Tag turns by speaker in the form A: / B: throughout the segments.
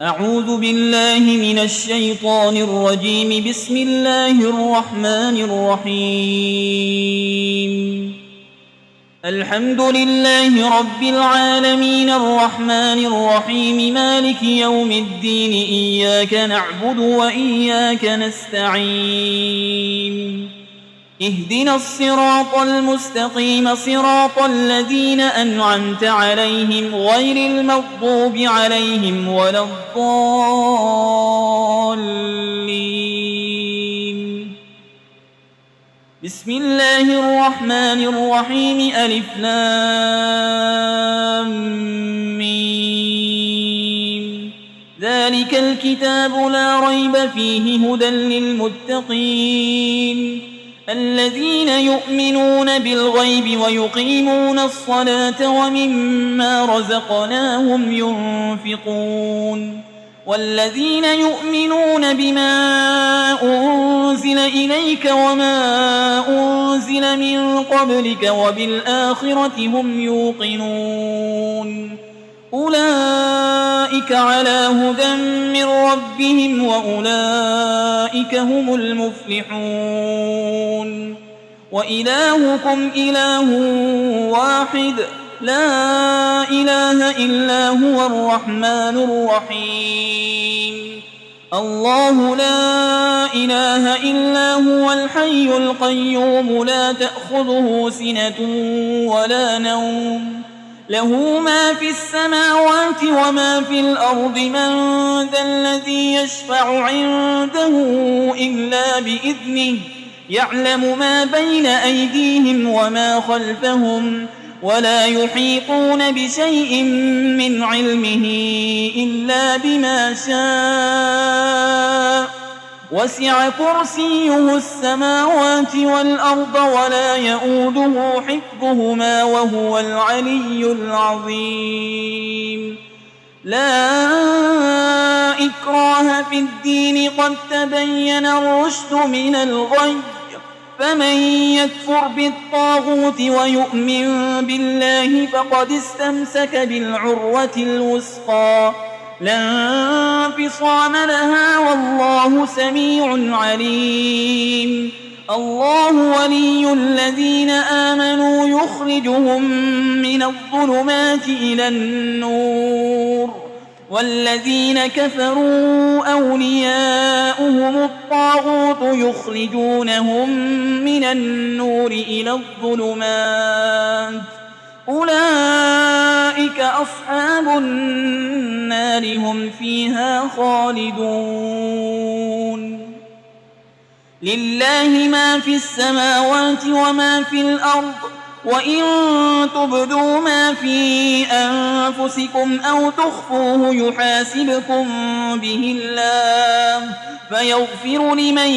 A: أعوذ بالله من الشيطان الرجيم. بسم الله الرحمن الرحيم. الحمد لله رب العالمين الرحمن الرحيم مالك يوم الدين. إياك نعبد وإياك نستعين. اهدنا الصراط المستقيم صراط الذين أنعمت عليهم غير المغضوب عليهم ولا الضالين. بسم الله الرحمن الرحيم. ألف لام ميم. ذلك الكتاب لا ريب فيه هدى للمتقين الذين يؤمنون بالغيب ويقيمون الصلاة ومما رزقناهم ينفقون والذين يؤمنون بما أنزل إليك وما أنزل من قبلك وبالآخرة هم يوقنون أولئك على هدى من ربهم وأولئك هم المفلحون. وإلهكم إله واحد لا إله إلا هو الرحمن الرحيم. الله لا إله إلا هو الحي القيوم لا تأخذه سنة ولا نوم له ما في السماوات وما في الأرض. من ذا الذي يشفع عنده إلا بإذنه يعلم ما بين أيديهم وما خلفهم ولا يحيطون بشيء من علمه إلا بما شاء. وسع كرسيه السماوات والأرض ولا يؤوده حفظهما وهو العلي العظيم. لا إكراه في الدين قد تبين الرشد من الغي. فمن يكفر بالطاغوت ويؤمن بالله فقد استمسك بالعروة الوثقى لا انفصام لها والله سميع عليم. الله ولي الذين آمنوا يخرجهم من الظلمات إلى النور والذين كفروا أولياؤهم الطاغوت يخرجونهم من النور إلى الظلمات أولئك أصحاب النار هم فيها خالدون. لله ما في السماوات وما في الأرض وإن تبدوا ما في أنفسكم أو تخفوه يحاسبكم به الله فيغفر لمن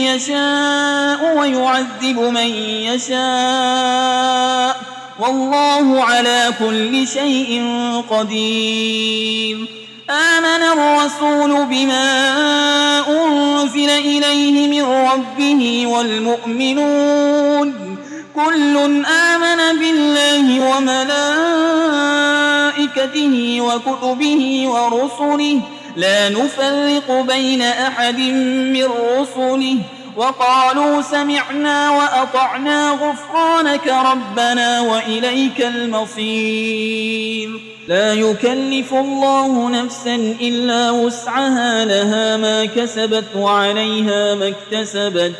A: يشاء ويعذب من يشاء والله على كل شيء قدير. آمن الرسول بما أنزل إليه من ربه والمؤمنون كل آمن بالله وملائكته وكتبه ورسله لا نفرق بين أحد من رسله وقالوا سمعنا وأطعنا غفرانك ربنا وإليك المصير. لا يكلف الله نفسا إلا وسعها لها ما كسبت وعليها ما اكتسبت.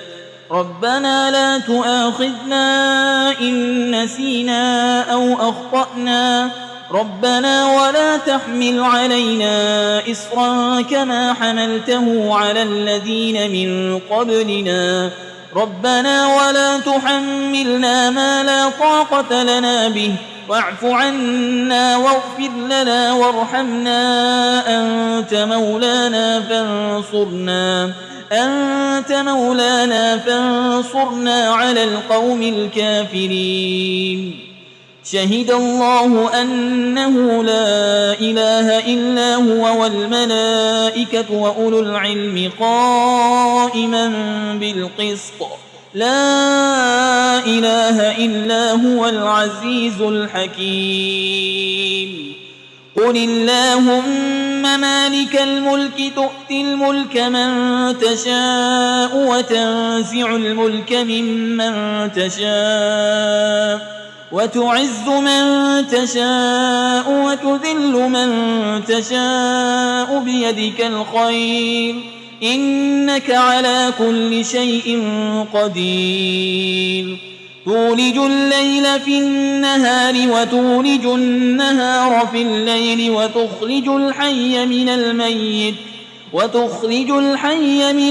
A: ربنا لا تؤاخذنا إن نسينا أو أخطأنا ربنا ولا تحمل علينا إصرا كما حملته على الذين من قبلنا ربنا ولا تحملنا ما لا طاقة لنا به واعف عنا واغفر لنا وارحمنا أنت مولانا فانصرنا على القوم الكافرين. شهد الله أنه لا إله إلا هو والملائكة وأولو العلم قائما بالقسط لا إله إلا هو العزيز الحكيم. قل اللهم مالك الملك تؤتي الملك من تشاء وتنزع الملك ممن تشاء وتعز من تشاء وتذل من تشاء بيدك الخير إنك على كل شيء قدير تولج الليل في النهار وتولج النهار في الليل وتخرج الحي من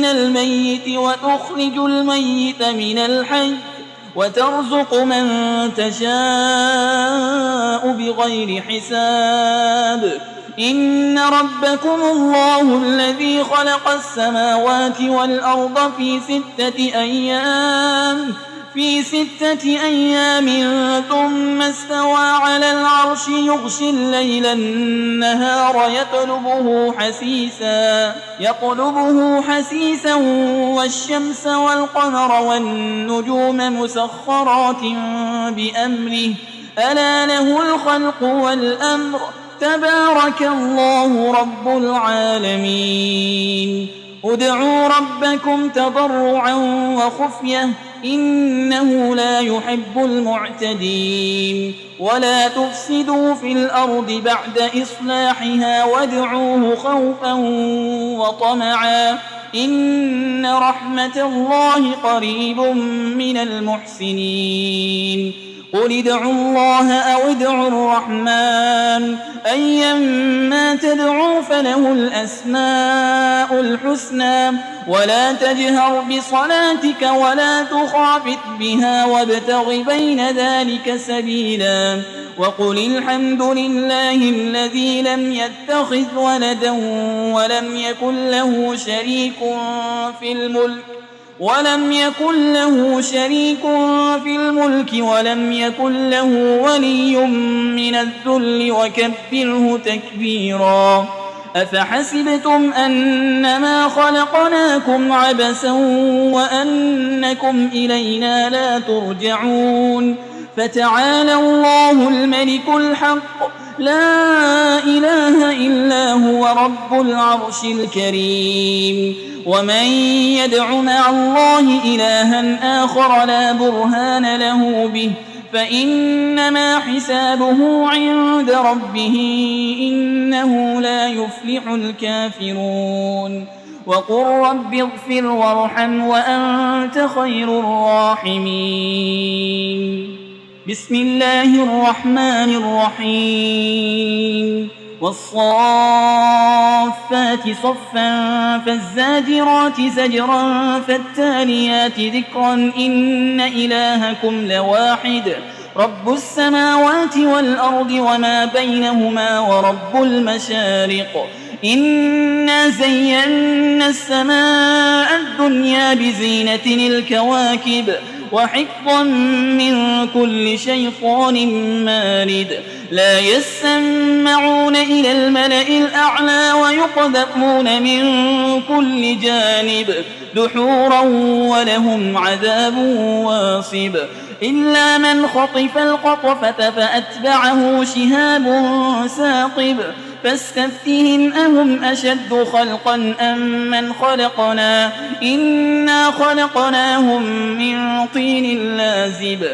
A: الميت وتخرج الميت من الحي وترزق من تشاء بغير حساب إن ربكم الله الذي خلق السماوات والأرض في 6 أيام ثم استوى على العرش يغشي الليل النهار يطلبه حسيسا والشمس والقمر والنجوم مسخرات بأمره ألا له الخلق والأمر تبارك الله رب العالمين ادعوا ربكم تضرعا وخفية إنه لا يحب المعتدين ولا تفسدوا في الأرض بعد إصلاحها وادعوه خوفا وطمعا إن رحمة الله قريب من المحسنين قل ادعوا الله أو ادعوا الرحمن أيما تدعوا فله الأسماء الحسنى ولا تجهر بصلاتك ولا تخافت بها وابتغ بين ذلك سبيلا وقل الحمد لله الذي لم يتخذ ولدا ولم يكن له شريك في الملك ولم يكن له ولي من الذل وكبره تكبيرا أفحسبتم أنما خلقناكم عبثا وأنكم إلينا لا ترجعون فتعالى الله الملك الحق لا إله إلا هو رب العرش الكريم ومن يدع مع الله إلها آخر لا برهان له به فإنما حسابه عند ربه إنه لا يفلح الكافرون وقل رب اغفر وارحم وأنت خير الراحمين بسم الله الرحمن الرحيم والصافات صفا فالزاجرات زجرا فالتاليات ذكرا إن إلهكم لواحد رب السماوات والأرض وما بينهما ورب المشارق إنا زينا السماء الدنيا بزينة الكواكب وحفظا من كل شيطان مارد لا يسمعون إلى الملأ الأعلى ويقذفون من كل جانب دحورا ولهم عذاب واصب إلا من خطف القطفة فأتبعه شهاب ثاقب فاستفتهم أهم أشد خلقا أم من خلقنا إنا خلقناهم من طين لازب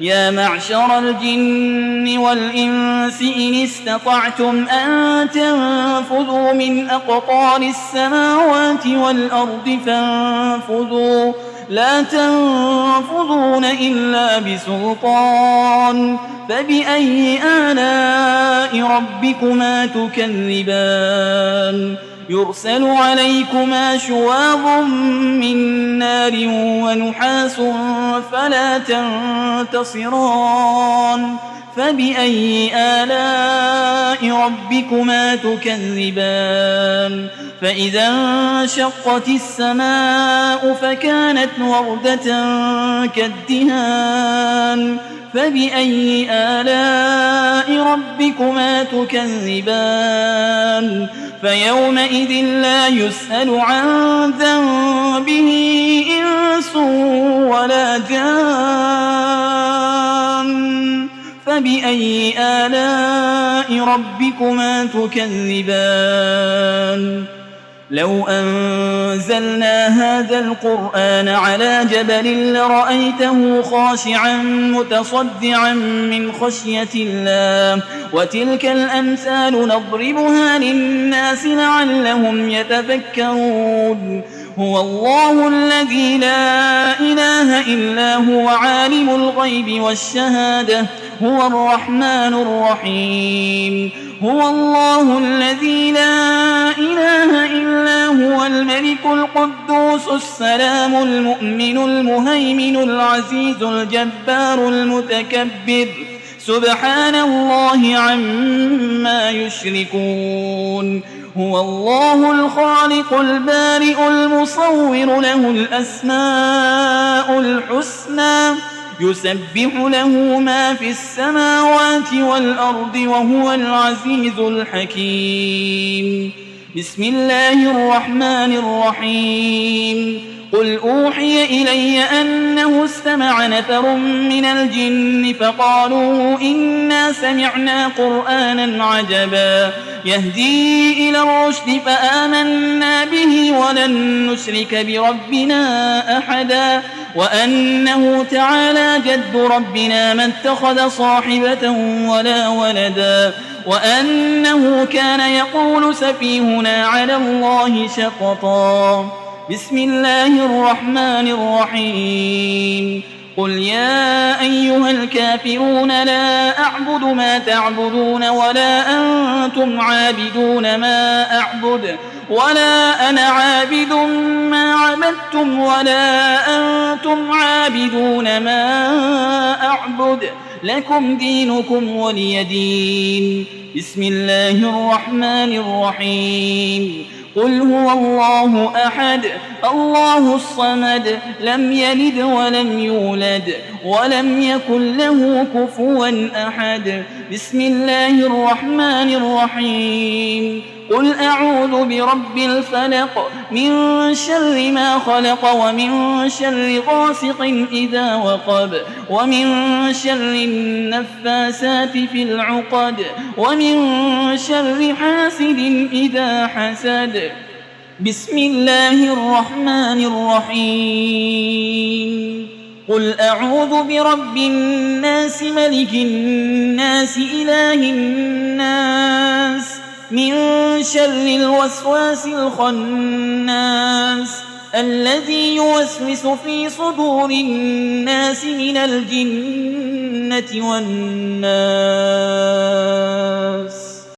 A: يا معشر الجن والإنس إن استطعتم أن تنفذوا من أقطار السماوات والأرض فانفذوا لا تنفذون إلا بسلطان فبأي آلاء ربكما تكذبان يرسل عليكما شواظ من نار ونحاس فلا تنتصران فبأي آلاء ربكما تكذبان فإذا انشقت السماء فكانت وردة كالدهان فبأي آلاء ربكما تكذبان فيومئذ لا يسأل عن ذنبه إنس ولا جان فبأي آلاء ربكما تكذبان لو أنزلنا هذا القرآن على جبل لرأيته خاشعا متصدعا من خشية الله وتلك الأمثال نضربها للناس لعلهم يتفكرون هو الله الذي لا إله إلا هو عالم الغيب والشهادة هو الرحمن الرحيم هو الله الذي لا إله إلا هو الملك القدوس السلام المؤمن المهيمن العزيز الجبار المتكبر سبحان الله عما يشركون هو الله الخالق البارئ المصور له الأسماء الحسنى يسبح له ما في السماوات والأرض وهو العزيز الحكيم بسم الله الرحمن الرحيم قل أوحي إلي أنه استمع نفر من الجن فقالوا إنا سمعنا قرآنا عجبا يهدي إلى الرشد فآمنا به ولن نشرك بربنا أحدا وأنه تعالى جد ربنا ما اتخذ صاحبة ولا ولدا وأنه كان يقول سفيهنا على الله شططا بسم الله الرحمن الرحيم قل يا أيها الكافرون لا أعبد ما تعبدون ولا أنتم عابدون ما أعبد ولا أنا عابد ما عبدتم ولا أنتم عابدون ما أعبد لكم دينكم ولي دين بسم الله الرحمن الرحيم قل هو الله أحد الله الصمد لم يلد ولم يولد ولم يكن له كفوا أحد بسم الله الرحمن الرحيم قل أعوذ برب الفلق من شر ما خلق ومن شر غاسق إذا وقب ومن شر النفاسات في العقد ومن شر حاسد إذا حسد بسم الله الرحمن الرحيم قل أعوذ برب الناس ملك الناس إله الناس من شر الوسواس الخناس الذي يوسوس في صدور الناس من الجنة والناس